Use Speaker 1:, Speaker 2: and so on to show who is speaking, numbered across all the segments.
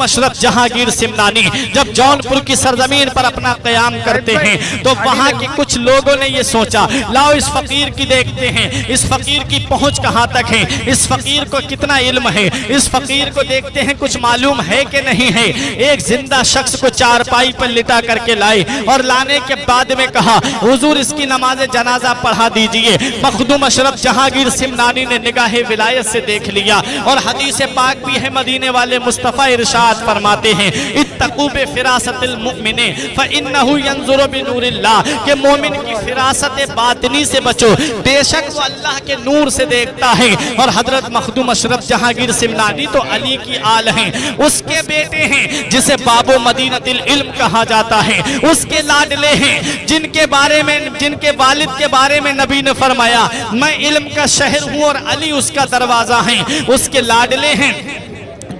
Speaker 1: मशरफ जहांगीर सिमनानी जब जौनपुर की सरजमीन पर अपना क़याम करते हैं तो वहां के कुछ लोगों ने ये सोचा, लाओ इस फकीर की देखते हैं, इस फकीर की पहुंच कहां तक है, इस फकीर को कितना इल्म है, इस फकीर को देखते हैं कुछ मालूम है कि नहीं है। एक जिंदा शख्स को चारपाई पर लिटा करके लाए और लाने के बाद में कहा, हुजूर इसकी नमाज जनाजा पढ़ा दीजिए। मखदूम अशरफ जहांगीर सिमनानी ने निगाहे विलायत से देख लिया और हदीस पाक भी है, मदीने वाले मुस्तफ़ा इरशाद फरमाते हैं, इत्तकू बिफिरासतिल मुमिने फइन्नहु यंजुरु बिनूरिल्लाह, कि मोमिन की फिरासत बातिनी से बचो, बेशक वो अल्लाह के नूर से देखता है। और हजरत मखदूम अशरफ जहांगीर सिमनानी तो अली की आल हैं, उसके बेटे हैं जिसे बाबो मदीनतिल इल्म कहा जाता है, उसके लाडले हैं जिनके बारे में, जिनके वालिद के बारे में नबी ने फरमाया, मैं इल्म का शहर हूँ और अली उसका दरवाजा है। उसके लाडले हैं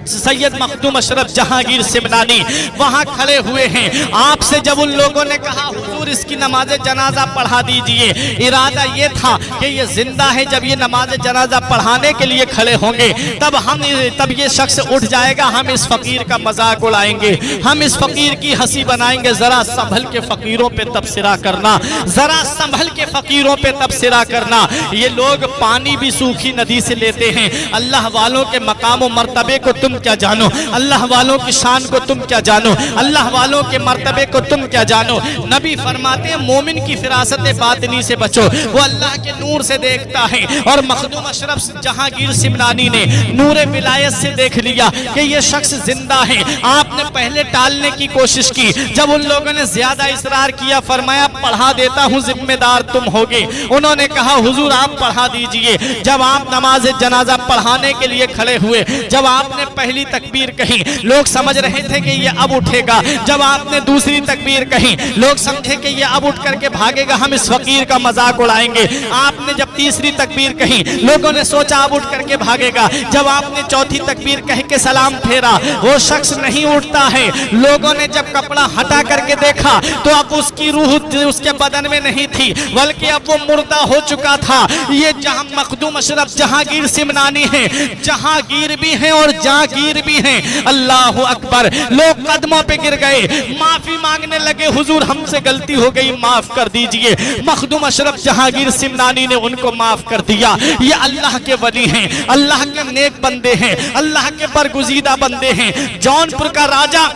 Speaker 1: सैयद मखदूम अशरफ जहांगीर सिमनानी वहां खड़े हुए हैं। आपसे जब उन लोगों ने कहा, हुजूर इसकी नमाज जनाजा पढ़ा दीजिए, इरादा ये था कि ये जिंदा है, जब ये नमाज जनाजा पढ़ाने के लिए खड़े होंगे तब ये शख्स उठ जाएगा, हम इस फकीर का मजाक उड़ाएंगे, हम इस फकीर की हंसी बनाएंगे। जरा संभल के फकीरों पे तबसरा करना, जरा संभल के फकीरों पे तबसरा करना। ये लोग पानी भी सूखी नदी से लेते हैं। अल्लाह वालों के मकाम और मर्तबे को तुम क्या जानो, अल्लाह वालों की शान को तुम क्या जानो, अल्लाह वालों के मर्तबे को तुम क्या जानो। नबी फरमाते हैं, मोमिन की फिरासत बातिनी से बचो, वो अल्लाह के नूर से देखता है। और मखदूम अशरफ जहांगीर सिमनानी ने नूरे विलायत से देख लिया कि ये शख्स जिंदा है। आपने पहले टालने की कोशिश की, जब उन लोगों ने ज्यादा इसरार किया, फरमाया पढ़ा देता हूँ, जिम्मेदार तुम होगे। उन्होंने कहा, हुजूर आप पढ़ा दीजिए। जब आप नमाज जनाजा पढ़ाने के लिए खड़े हुए, जब आपने पहली तकबीर कही, लोग समझ रहे थे कि ये अब उठेगा। जब आपने दूसरी तकबीर कही, लोग समझे कि ये अब उठ करके भागेगा, हम इस फकीर का मजाक उड़ाएंगे। आपने जब तीसरी तकबीर कही, लोगों ने सोचा अब उठ करके भागेगा। जब आपने चौथी तकबीर कह के सलाम फेरा, वो शख्स नहीं उठता है। लोगों ने जब कपड़ा हटा करके देखा तो अब उसकी रूह उसके बदन में नहीं थी, बल्कि अब वो मुर्दा हो चुका था। ये जहां मखदूम अशरफ जहांगीर सिमनानी है, जहांगीर भी है और जहांगीर भी हैं। अल्लाह अकबर। लोग कदमों पे गिर गए, माफी मांगने लगे, हुजूर हमसे गलती हो गई, माफ कर दीजिए। मखदूम अशरफ जहांगीर सिमनानी ने उनको माफ कर दिया। ये अल्लाह के वली हैं, अल्लाह के नेक बंदे हैं, अल्लाह के बरगुज़ीदा बंदे हैं। जौनपुर का राजा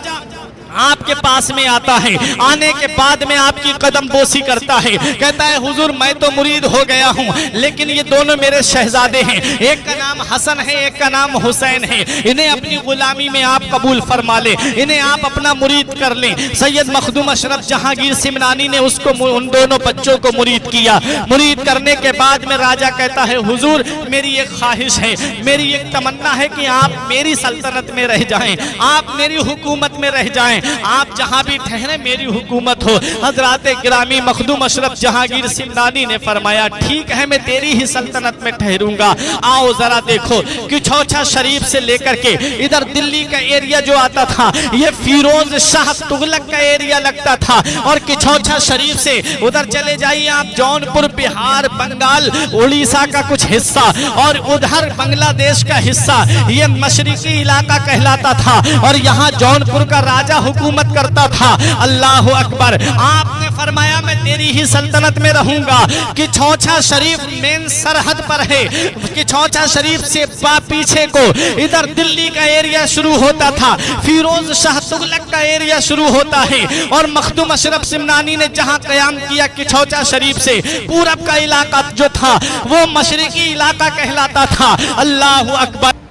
Speaker 1: आपके पास में आता है, आने के बाद में आपकी कदम बोसी करता है, कहता है हुजूर मैं तो मुरीद हो गया हूँ, लेकिन ये दोनों मेरे शहजादे हैं, एक का नाम हसन है, एक का नाम हुसैन है, इन्हें अपनी गुलामी में आप कबूल फरमा ले, इन्हें आप अपना मुरीद कर लें। सैयद मखदूम अशरफ जहांगीर सिमनानी ने उसको, उन दोनों बच्चों को मुरीद किया। मुरीद करने के बाद में राजा कहता है, हुजूर मेरी एक ख्वाहिश है, मेरी एक तमन्ना है कि आप मेरी सल्तनत में रह जाएं, आप मेरी हुकूमत में रह जाएं, आप जहां भी ठहरे मेरी हुकूमत हो। हजरात गिरामी मखदूम अशरफ जहांगीर सिमनानी ने फरमाया, ठीक है मैं तेरी ही सल्तनत में ठहरूंगा। आओ जरा देखो कि छौछा शरीफ से लेकर के इधर दिल्ली का एरिया जो आता था, ये फिरोज शाह तुगलक का एरिया लगता था। और किछौछा शरीफ से उधर चले जाइए आप, जौनपुर बिहार बंगाल उड़ीसा का कुछ हिस्सा और उधर बांग्लादेश का हिस्सा, ये मशरिकी इलाका कहलाता था। और यहाँ जौनपुर का राजा हुकूमत करता था। अल्लाह अकबर। आपने फरमाया मैं तेरी ही सल्तनत में रहूंगा। कि छौछा शरीफ मेन सरहद पर है, कि छौछा शरीफ से पीछे को इधर दिल्ली का एरिया शुरू होता था, फिरोज शाह तुगलक का एरिया शुरू होता है। और मखदूम अशरफ सिमनानी ने जहां कयाम किया कि छौछा शरीफ से पूरब का इलाका जो था वो मशरिकी इलाका कहलाता था। अल्लाह अकबर।